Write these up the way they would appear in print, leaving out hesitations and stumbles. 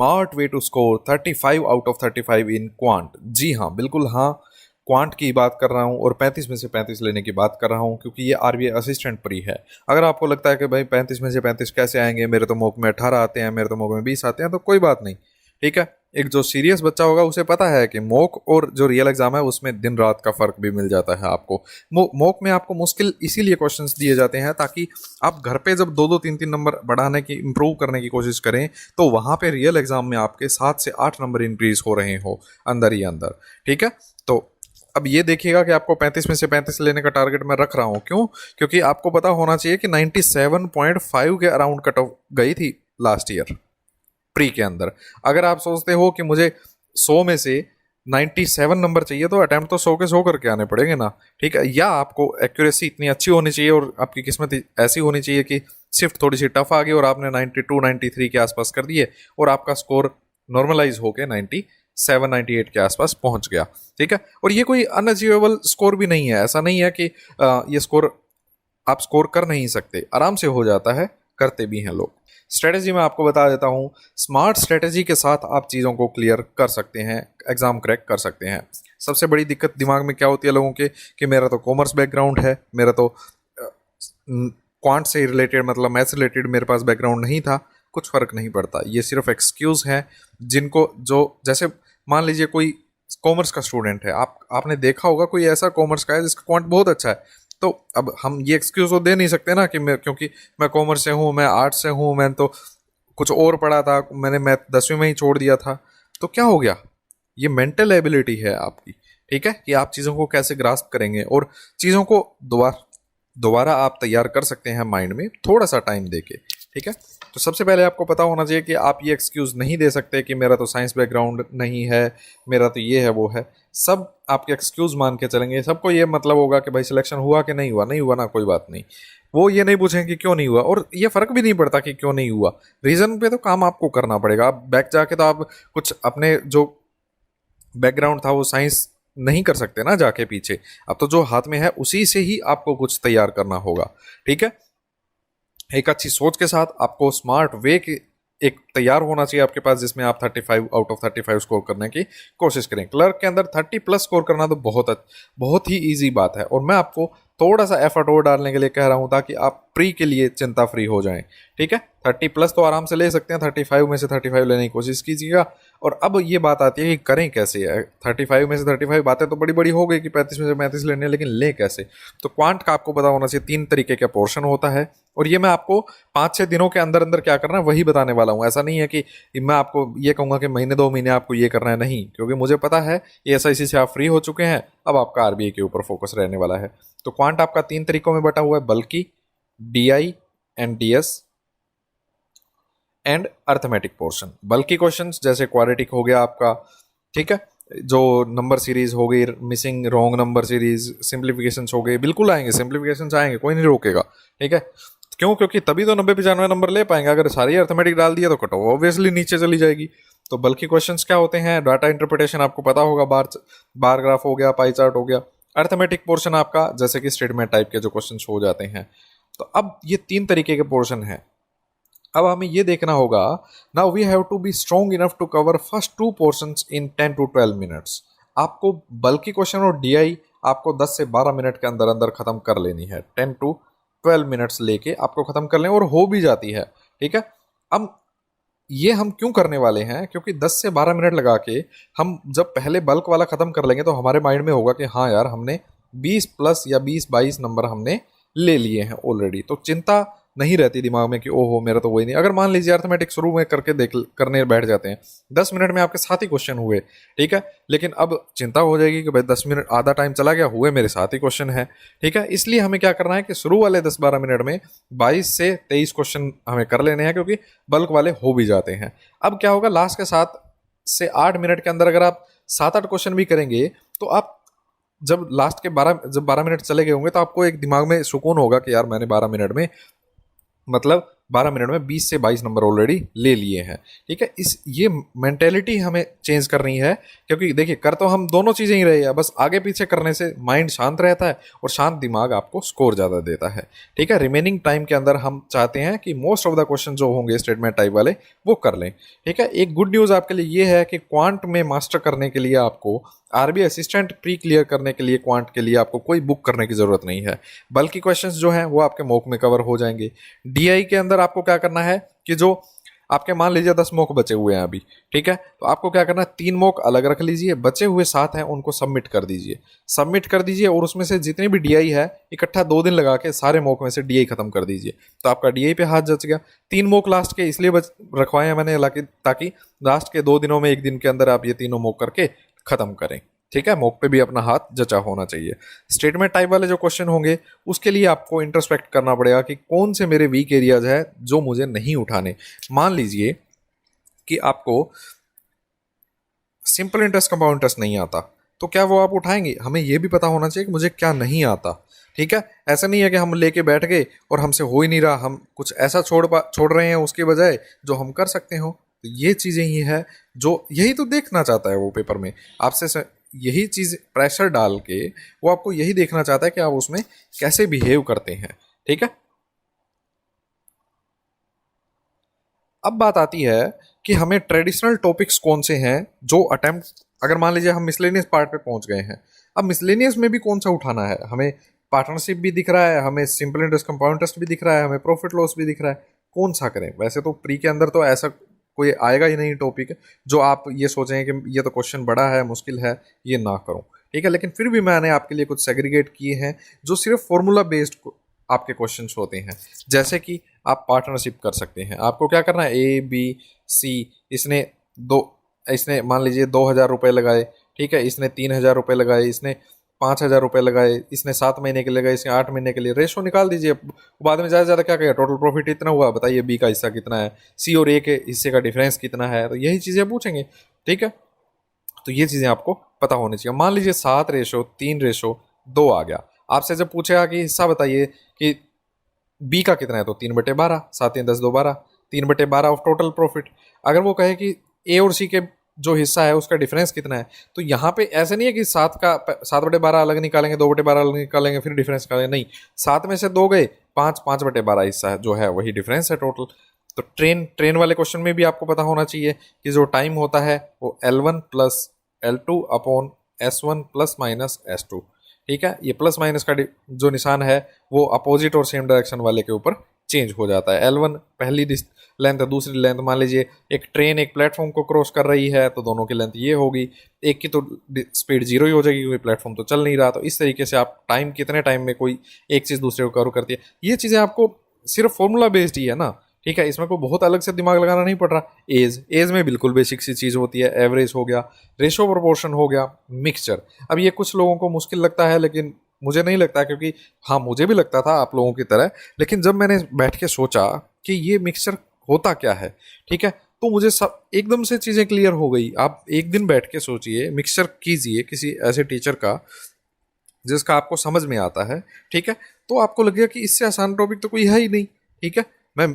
Smart way to score 35 out of 35 in quant. जी हाँ, बिल्कुल हाँ, क्वांट की बात कर रहा हूँ और 35 में से 35 लेने की बात कर रहा हूँ, क्योंकि ये आरबीआई असिस्टेंट प्री है। अगर आपको लगता है कि भाई 35 में से 35 कैसे आएंगे, मेरे तो मौके में 18 आते हैं, मेरे तो मौके में 20 आते हैं, तो कोई बात नहीं, ठीक है। एक जो सीरियस बच्चा होगा उसे पता है कि मॉक और जो रियल एग्जाम है उसमें दिन रात का फर्क भी मिल जाता है आपको। मॉक में आपको मुश्किल इसीलिए क्वेश्चंस दिए जाते हैं ताकि आप घर पे जब 2-2 3-3 नंबर बढ़ाने की, इंप्रूव करने की कोशिश करें, तो वहां पे रियल एग्जाम में आपके 7 से 8 नंबर इंक्रीज हो रहे हो अंदर ही अंदर, ठीक है। तो अब ये देखिएगा कि आपको 35 में से 35 लेने का टारगेट मैं रख रहा हूं। क्यों? क्योंकि आपको पता होना चाहिए कि 97.5 के अराउंड कट ऑफ गई थी लास्ट ईयर प्री के अंदर। अगर आप सोचते हो कि मुझे 100 में से 97 नंबर चाहिए, तो अटेम्प्ट तो 100 के 100 करके आने पड़ेंगे ना, ठीक है। या आपको एक्यूरेसी इतनी अच्छी होनी चाहिए और आपकी किस्मत ऐसी होनी चाहिए कि शिफ्ट थोड़ी सी टफ आ गई और आपने 92 93 के आसपास कर दिए और आपका स्कोर नॉर्मलाइज होके 97 98 के आसपास पहुंच गया, ठीक है। और ये कोई अनअचीवेबल स्कोर भी नहीं है, ऐसा नहीं है कि ये स्कोर आप स्कोर कर नहीं सकते, आराम से हो जाता है, करते भी हैं लोग। स्ट्रेटेजी मैं आपको बता देता हूँ, स्मार्ट स्ट्रेटेजी के साथ आप चीज़ों को क्लियर कर सकते हैं, एग्जाम क्रैक कर सकते हैं। सबसे बड़ी दिक्कत दिमाग में क्या होती है लोगों के कि मेरा तो कॉमर्स बैकग्राउंड है, मेरा तो क्वांट से रिलेटेड, मतलब मैथ्स रिलेटेड मेरे पास बैकग्राउंड नहीं था। कुछ फर्क नहीं पड़ता, ये सिर्फ एक्सक्यूज है जिनको, जो जैसे मान लीजिए कोई कॉमर्स का स्टूडेंट है, आपने देखा होगा कोई ऐसा कॉमर्स का है जिसका क्वांट बहुत अच्छा है, तो अब हम ये एक्सक्यूज तो दे नहीं सकते ना कि मैं, क्योंकि मैं कॉमर्स से हूँ, मैं आर्ट्स से हूँ, मैं तो कुछ और पढ़ा था, मैंने मैथ 10वीं में ही छोड़ दिया था, तो क्या हो गया। ये मेंटल एबिलिटी है आपकी, ठीक है, कि आप चीज़ों को कैसे ग्रास्प करेंगे और चीज़ों को दोबारा आप तैयार कर सकते हैं माइंड में थोड़ा सा टाइम देके, ठीक है। तो सबसे पहले आपको पता होना चाहिए कि आप ये एक्सक्यूज़ नहीं दे सकते कि मेरा तो साइंस बैकग्राउंड नहीं है, मेरा तो ये है वो है। सब आपके एक्सक्यूज़ मान के चलेंगे, सबको ये मतलब होगा कि भाई सिलेक्शन हुआ कि नहीं हुआ, नहीं हुआ ना कोई बात नहीं। वो ये नहीं पूछेंगे कि क्यों नहीं हुआ, और ये फ़र्क भी नहीं पड़ता कि क्यों नहीं हुआ, रीज़न पे तो काम आपको करना पड़ेगा। आप बैक जाके तो आप कुछ अपने जो बैकग्राउंड था वो साइंस नहीं कर सकते ना जाके पीछे, अब तो जो हाथ में है उसी से ही आपको कुछ तैयार करना होगा, ठीक है। एक अच्छी सोच के साथ आपको स्मार्ट वे की एक तैयार होना चाहिए आपके पास, जिसमें आप 35 आउट ऑफ 35 स्कोर करने की कोशिश करें। क्लर्क के अंदर 30+ स्कोर करना तो बहुत ही ईजी बात है, और मैं आपको थोड़ा सा एफर्ट और डालने के लिए कह रहा हूं ताकि आप प्री के लिए चिंता फ्री हो जाएं, ठीक है। 30+ तो आराम से ले सकते हैं, 35 में से 35 लेने की कोशिश कीजिएगा। और अब ये बात आती है कि करें कैसे है। 35 में से 35 बातें तो बड़ी बड़ी हो गई कि 35 में से 35 लेने, लेकिन ले कैसे। तो क्वांट का आपको पता होना चाहिए 3 तरीके का पोर्शन होता है, और ये मैं आपको 5-6 दिनों के अंदर अंदर क्या करना है वही बताने वाला हूँ। ऐसा नहीं है कि मैं आपको ये कहूँगा कि महीने 2 महीने आपको ये करना है, नहीं, क्योंकि मुझे पता है ये एसआईसी से आप फ्री हो चुके हैं, अब आपका आरबीआई के ऊपर फोकस रहने वाला है। तो क्वांट आपका 3 तरीकों में बटा हुआ है, बल्कि, DI and DS and arithmetic portion. बल्कि क्वेश्चंस जैसे क्वाड्रेटिक हो गया आपका, ठीक है, जो नंबर सीरीज हो गई, missing wrong number series, simplifications हो गए, बिल्कुल आएंगे, सिंप्लीफिकेशंस आएंगे, कोई नहीं रोकेगा, ठीक है। क्यों? क्योंकि तभी तो 90-95 नंबर ले पाएंगे। अगर सारी अर्थमेटिक डाल दिया तो कट ऑफ ऑब्वियसली नीचे चली जाएगी। तो बल्कि क्वेश्चंस क्या होते हैं, डाटा इंटरप्रिटेशन आपको पता होगा, बार ग्राफ हो गया, पाई चार्ट हो गया। अर्थमेटिक पोर्शन आपका जैसे कि स्टेटमेंट टाइप के जो क्वेश्चंस हो जाते हैं। तो अब ये 3 तरीके के पोर्शन है। अब हमें ये देखना होगा, now we have to be strong enough to cover first 2 portions in 10 to 12 minutes. आपको बल्कि क्वेश्चन और डीआई आपको 10 से 12 मिनट के अंदर अंदर खत्म कर लेनी है। 10 to 12 मिनट्स लेके आपको खत्म कर लें, और हो भी जाती है, ठीक है। अब ये हम क्यों करने वाले हैं, क्योंकि 10 से 12 मिनट लगा के हम जब पहले बल्क वाला खत्म कर लेंगे तो हमारे माइंड में होगा कि हाँ यार, हमने 20+ या 20-22 नंबर हमने ले लिए हैं ऑलरेडी। तो चिंता नहीं रहती दिमाग में कि ओहो मेरा तो वही नहीं। अगर मान लीजिए अर्थमेटिक शुरू में करने बैठ जाते हैं, 10 मिनट में आपके 7 ही क्वेश्चन हुए, ठीक है, लेकिन अब चिंता हो जाएगी कि भाई 10 मिनट आधा टाइम चला गया, हुए मेरे 7 ही क्वेश्चन है, ठीक है। इसलिए हमें क्या करना है कि शुरू वाले 10-12 मिनट में 22 से 23 क्वेश्चन हमें कर लेने हैं, क्योंकि बल्क वाले हो भी जाते हैं। अब क्या होगा, लास्ट के 7 से 8 मिनट के अंदर अगर आप 7-8 क्वेश्चन भी करेंगे, तो आप जब लास्ट के 12 मिनट चले गए होंगे तो आपको एक दिमाग में सुकून होगा कि यार मैंने 12 मिनट में मतलब 12 मिनट में 20 से 22 नंबर ऑलरेडी ले लिए हैं। ठीक है, इस ये मेंटेलिटी हमें चेंज करनी है, क्योंकि देखिए कर तो हम दोनों चीज़ें ही रहे हैं, बस आगे पीछे करने से माइंड शांत रहता है और शांत दिमाग आपको स्कोर ज़्यादा देता है। ठीक है, रिमेनिंग टाइम के अंदर हम चाहते हैं कि मोस्ट ऑफ द क्वेश्चन जो होंगे स्टेटमेंट टाइप वाले वो कर लें। ठीक है, एक गुड न्यूज़ आपके लिए ये है कि क्वांट में मास्टर करने के लिए आपको आरबीआई असिस्टेंट प्री क्लियर करने के लिए क्वांट के लिए आपको कोई बुक करने की ज़रूरत नहीं है, बल्कि क्वेश्चंस जो हैं वो आपके मॉक में कवर हो जाएंगे। डीआई के अंदर आपको क्या करना है कि जो आपके मान लीजिए 10 मॉक बचे हुए हैं अभी, ठीक है, तो आपको क्या करना है, 3 मॉक अलग रख लीजिए, बचे हुए 7 हैं उनको सबमिट कर दीजिए। सबमिट कर दीजिए और उसमें से जितनी भी डीआई है इकट्ठा 2 दिन लगा के सारे मॉक में से डीआई खत्म कर दीजिए, तो आपका डीआई पे हाथ जच गया। 3 मॉक लास्ट के इसलिए रखवाए हैं मैंने ताकि लास्ट के 2 दिनों में 1 दिन के अंदर आप ये तीनों मॉक करके खत्म करें। ठीक है, मॉक पे भी अपना हाथ जचा होना चाहिए। स्टेटमेंट टाइप वाले जो क्वेश्चन होंगे उसके लिए आपको इंट्रोस्पेक्ट करना पड़ेगा कि कौन से मेरे वीक एरियाज है जो मुझे नहीं उठाने। मान लीजिए कि आपको सिंपल इंटरेस्ट कंपाउंड इंटरेस्ट नहीं आता, तो क्या वो आप उठाएंगे? हमें ये भी पता होना चाहिए कि मुझे क्या नहीं आता। ठीक है, ऐसा नहीं है कि हम लेके बैठ गए और हमसे हो ही नहीं रहा, हम कुछ ऐसा छोड़ रहे हैं उसके बजाय जो हम कर सकते हो। तो ये चीज़ें ही है जो यही तो देखना चाहता है वो पेपर में आपसे, यही चीज़ प्रेशर डाल के वो आपको यही देखना चाहता है कि आप उसमें कैसे बिहेव करते हैं। ठीक है, अब बात आती है कि हमें ट्रेडिशनल टॉपिक्स कौन से हैं जो अटेम्प्ट, अगर मान लीजिए हम मिसलेनियस पार्ट पे पहुंच गए हैं, अब मिसलेनियस में भी कौन सा उठाना है? हमें पार्टनरशिप भी दिख रहा है, हमें सिंपल इंटरेस्ट कंपाउंड इंटरेस्ट भी दिख रहा है, हमें प्रॉफिट लॉस भी दिख रहा है, कौन सा करें? वैसे तो प्री के अंदर तो ऐसा कोई आएगा ही नहीं टॉपिक जो आप ये सोचें कि ये तो क्वेश्चन बड़ा है, मुश्किल है, ये ना करूं। ठीक है, लेकिन फिर भी मैंने आपके लिए कुछ सेग्रीगेट किए हैं जो सिर्फ फॉर्मूला बेस्ड आपके क्वेश्चंस होते हैं। जैसे कि आप पार्टनरशिप कर सकते हैं, आपको क्या करना है, ए बी सी, इसने मान लीजिए 2,000 रुपये लगाए, ठीक है, इसने 3,000 रुपये लगाए, इसने 5,000 रुपये लगाए, इसने 7 महीने के लगाए, इसने 8 महीने के लिए, रेशो निकाल दीजिए। बाद में ज़्यादा से ज़्यादा क्या कहेगा, टोटल प्रॉफिट इतना हुआ, बताइए बी का हिस्सा कितना है, सी और ए के हिस्से का डिफरेंस कितना है, तो यही चीज़ें पूछेंगे। ठीक है, तो ये चीज़ें आपको पता होनी चाहिए। मान लीजिए 7:3:2 आ गया, आपसे जब पूछेगा कि हिस्सा बताइए कि बी का कितना है, तो 3/12, 7×3=10, 2/12, 3/12 ऑफ टोटल प्रॉफिट। अगर वो कहे कि ए और सी के जो हिस्सा है उसका डिफरेंस कितना है, तो यहाँ पे ऐसे नहीं है कि 7/12 अलग निकालेंगे, 2/12 अलग निकालेंगे फिर डिफरेंस निकालेंगे, नहीं, 7 में से 2 गए, 5/12 हिस्सा है जो है वही डिफरेंस है टोटल। तो ट्रेन वाले क्वेश्चन में भी आपको पता होना चाहिए कि जो टाइम होता है वो L1 + L2 upon S1 ± S2। ठीक है, ये प्लस माइनस का जो निशान है वो अपोजिट और सेम डायरेक्शन वाले के ऊपर चेंज हो जाता है। L1 पहली लेंथ है, दूसरी लेंथ, मान लीजिए एक ट्रेन एक प्लेटफॉर्म को क्रॉस कर रही है तो दोनों की लेंथ ये होगी, एक की तो स्पीड 0 ही हो जाएगी क्योंकि प्लेटफॉर्म तो चल नहीं रहा। तो इस तरीके से आप टाइम, कितने टाइम में कोई एक चीज़ दूसरे को कवर करती है, ये चीज़ें आपको सिर्फ फॉर्मूला बेस्ड ही है ना। ठीक है, इसमें कोई बहुत अलग से दिमाग लगाना नहीं पड़ रहा। एज में बिल्कुल बेसिक सी चीज़ होती है, एवरेज हो गया, रेशो प्रोपोर्शन हो गया, मिक्सचर। अब ये कुछ लोगों को मुश्किल लगता है लेकिन मुझे नहीं लगता, क्योंकि हाँ मुझे भी लगता था आप लोगों की तरह, लेकिन जब मैंने बैठ के सोचा कि ये मिक्सचर होता क्या है, ठीक है, तो मुझे सब एकदम से चीज़ें क्लियर हो गई। आप एक दिन बैठ के सोचिए, मिक्सचर कीजिए किसी ऐसे टीचर का जिसका आपको समझ में आता है, ठीक है, तो आपको लगेगा कि इससे आसान टॉपिक तो कोई है ही नहीं। ठीक है, मैं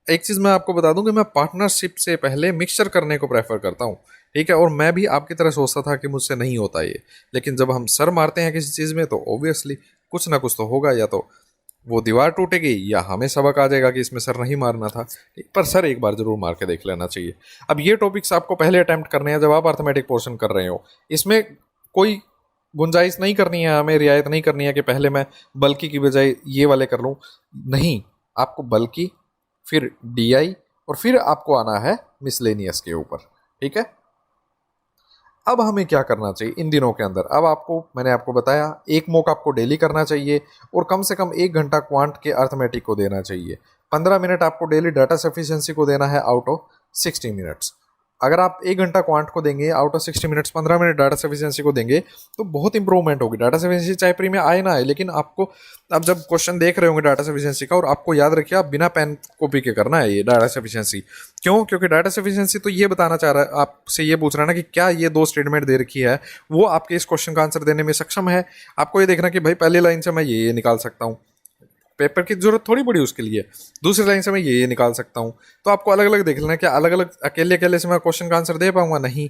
एक चीज़ मैं आपको बता दूं कि मैं पार्टनरशिप से पहले मिक्सचर करने को प्रेफर करता हूं। ठीक है, और मैं भी आपकी तरह सोचता था कि मुझसे नहीं होता ये, लेकिन जब हम सर मारते हैं किसी चीज़ में तो ऑब्वियसली कुछ ना कुछ तो होगा, या तो वो दीवार टूटेगी या हमें सबक आ जाएगा कि इसमें सर नहीं मारना था। पर सर एक बार जरूर मार के देख लेना चाहिए। अब ये टॉपिक्स आपको पहले अटैम्प्ट करने हैं जब आप अर्थमेटिक पोर्शन कर रहे हो, इसमें कोई गुंजाइश नहीं करनी है, हमें रियायत नहीं करनी है कि पहले मैं बल्कि की बजाय ये वाले कर लूँ, नहीं, आपको बल्कि, फिर डीआई, और फिर आपको आना है मिसलेनियस के ऊपर। ठीक है, अब हमें क्या करना चाहिए इन दिनों के अंदर? अब आपको मैंने आपको बताया, एक मॉक आपको डेली करना चाहिए और कम से कम 1 घंटा क्वांट के अर्थमेटिक को देना चाहिए। 15 मिनट आपको डेली डाटा सफिशिएंसी को देना है आउट ऑफ 60 मिनट्स। अगर आप 1 घंटा क्वांट को देंगे out of 60 minutes, 15 minute data sufficiency को देंगे, तो बहुत इंप्रूवमेंट होगी। डाटा सफिशिएंसी चाहे प्री में आए ना आए, लेकिन आपको आप जब क्वेश्चन देख रहे होंगे डाटा सफिशिएंसी का, और आपको याद रखिए आप बिना पेन कॉपी के करना है ये डाटा सफिशिएंसी। क्यों? क्योंकि डाटा सफिशिएंसी तो ये बताना चाह रहा है, आपसे ये पूछ रहा है ना कि क्या ये 2 स्टेटमेंट दे रखी है वो आपके इस क्वेश्चन का आंसर देने में सक्षम है। आपको ये देखना कि भाई पहली लाइन से मैं ये निकाल सकता हूँ, पेपर की जरूरत थोड़ी पड़ी उसके लिए। दूसरी लाइन से मैं ये निकाल सकता हूँ। तो आपको अलग अलग देख लेना है, क्या अलग अलग अकेले अकेले से मैं क्वेश्चन का आंसर दे पाऊंगा? नहीं।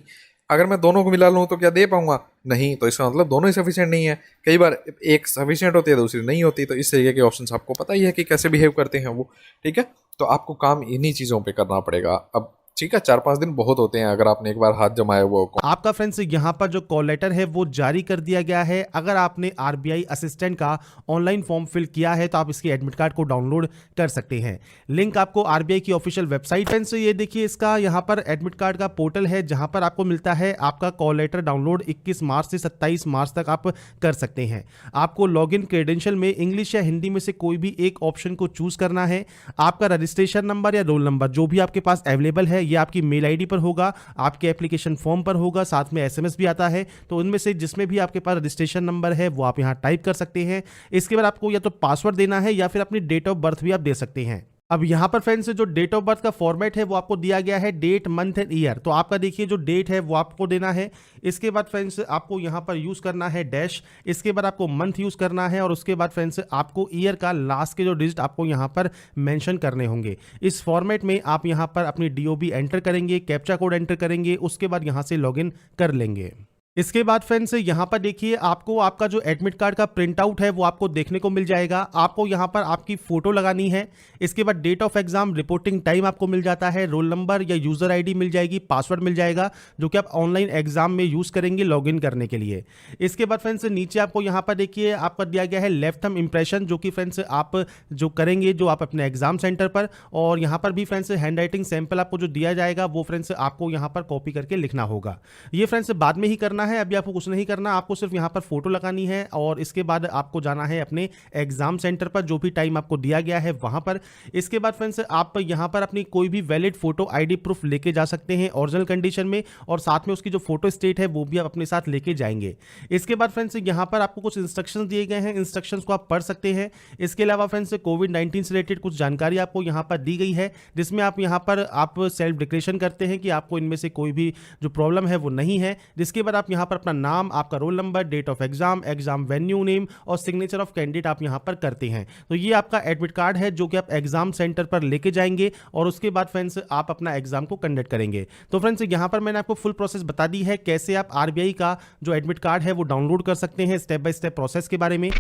अगर मैं दोनों को मिला लूँ तो क्या दे पाऊंगा? नहीं। तो इसका मतलब दोनों ही सफिशिएंट नहीं है। कई बार एक सफिशिएंट होती है, दूसरी नहीं होती। तो इस तरीके के ऑप्शन आपको पता ही है कि कैसे बिहेव करते हैं वो, ठीक है। तो आपको काम इन्हीं चीज़ों पे करना पड़ेगा। अब ठीक है, 4-5 दिन बहुत होते हैं अगर आपने एक बार हाथ जमाया वो। आपका फ्रेंड्स यहाँ पर जो कॉल लेटर है वो जारी कर दिया गया है। अगर आपने आरबीआई असिस्टेंट का ऑनलाइन फॉर्म फिल किया है तो आप इसके एडमिट कार्ड को डाउनलोड कर सकते हैं। लिंक आपको आरबीआई की ऑफिशियल वेबसाइट। फ्रेंड्स ये देखिए, इसका यहाँ पर एडमिट कार्ड का पोर्टल है जहाँ पर आपको मिलता है आपका कॉल लेटर डाउनलोड। 21 मार्च से 27 मार्च तक आप कर सकते हैं। आपको लॉगिन क्रेडेंशियल में इंग्लिश या हिंदी में से कोई भी एक ऑप्शन को चूज करना है। आपका रजिस्ट्रेशन नंबर या रोल नंबर जो भी आपके पास अवेलेबल है ये आपकी मेल आईडी पर होगा, आपके एप्लीकेशन फॉर्म पर होगा, साथ में एसएमएस भी आता है। तो उनमें से जिसमें भी आपके पास रजिस्ट्रेशन नंबर है वो आप यहां टाइप कर सकते हैं। इसके बाद आपको या तो पासवर्ड देना है या फिर अपनी डेट ऑफ बर्थ भी आप दे सकते हैं। अब यहाँ पर फ्रेंड्स जो डेट ऑफ बर्थ का फॉर्मेट है वो आपको दिया गया है डेट, मंथ एंड ईयर। तो आपका देखिए जो डेट है वो आपको देना है। इसके बाद फ्रेंड्स आपको यहाँ पर यूज़ करना है डैश। इसके बाद आपको मंथ यूज़ करना है और उसके बाद फ्रेंड्स आपको ईयर का लास्ट के जो डिजिट आपको यहाँ पर मेंशन करने होंगे। इस फॉर्मेट में आप यहाँ पर अपनी डीओबी एंटर करेंगे, कैप्चा कोड एंटर करेंगे, उसके बाद यहाँ से लॉगिन कर लेंगे। इसके बाद फ्रेंड्स यहाँ पर देखिए आपको आपका जो एडमिट कार्ड का प्रिंट आउट है वो आपको देखने को मिल जाएगा। आपको यहाँ पर आपकी फोटो लगानी है। इसके बाद date of exam, reporting time आपको मिल जाता है, रोल नंबर या यूजर आईडी मिल जाएगी, पासवर्ड मिल जाएगा जो कि आप ऑनलाइन एग्जाम में यूज करेंगे लॉगिन करने के लिए। इसके बाद फ्रेंड्स नीचे आपको यहाँ पर देखिए आपका दिया गया है लेफ्ट थंब इंप्रेशन, जो कि फ्रेंड्स आप जो करेंगे जो आप अपने एग्जाम सेंटर पर। और यहाँ पर भी फ्रेंड्स हैंड राइटिंग सैंपल आपको जो दिया जाएगा वो फ्रेंड्स आपको यहाँ पर कॉपी करके लिखना होगा। ये फ्रेंड्स बाद में ही करना है, अभी आपको कुछ नहीं करना। आपको सिर्फ यहाँ पर फोटो लगानी है और इसके बाद आपको जाना है अपने एग्जाम सेंटर पर जो भी टाइम आपको दिया गया है वहां पर। इसके बाद फ्रेंड्स आप यहाँ पर अपनी कोई भी वैलिड फोटो आईडी प्रूफ लेके जा सकते हैं ओरिजिनल कंडीशन में, और साथ में उसकी जो फोटो स्टेट है वो भी आप अपने साथ लेके जाएंगे। इसके बाद फ्रेंड्स यहाँ पर आपको कुछ इंस्ट्रक्शंस दिए गए हैं, इंस्ट्रक्शंस को आप पढ़ सकते हैं। इसके अलावा फ्रेंड्स कोविड-19 से रिलेटेड कुछ जानकारी आपको यहाँ पर दी गई है, जिसमें आप यहाँ पर आप सेल्फ डिक्लेरेशन करते हैं कि आपको इनमें से कोई भी जो प्रॉब्लम है वो नहीं है। जिसके बाद आप यहाँ पर अपना नाम, आपका roll number, date of exam, exam venue name और सिग्नेचर ऑफ कैंडिडेट आप यहां पर करते हैं। तो ये आपका एडमिट कार्ड है जो कि आप एग्जाम सेंटर पर लेके जाएंगे और उसके बाद फ्रेंड्स आप अपना एग्जाम को कंडक्ट करेंगे। तो फ्रेंड्स यहां पर मैंने आपको फुल प्रोसेस बता दी है कैसे आप आरबीआई का जो एडमिट कार्ड है वो डाउनलोड कर सकते हैं, स्टेप बाय स्टेप प्रोसेस के बारे में।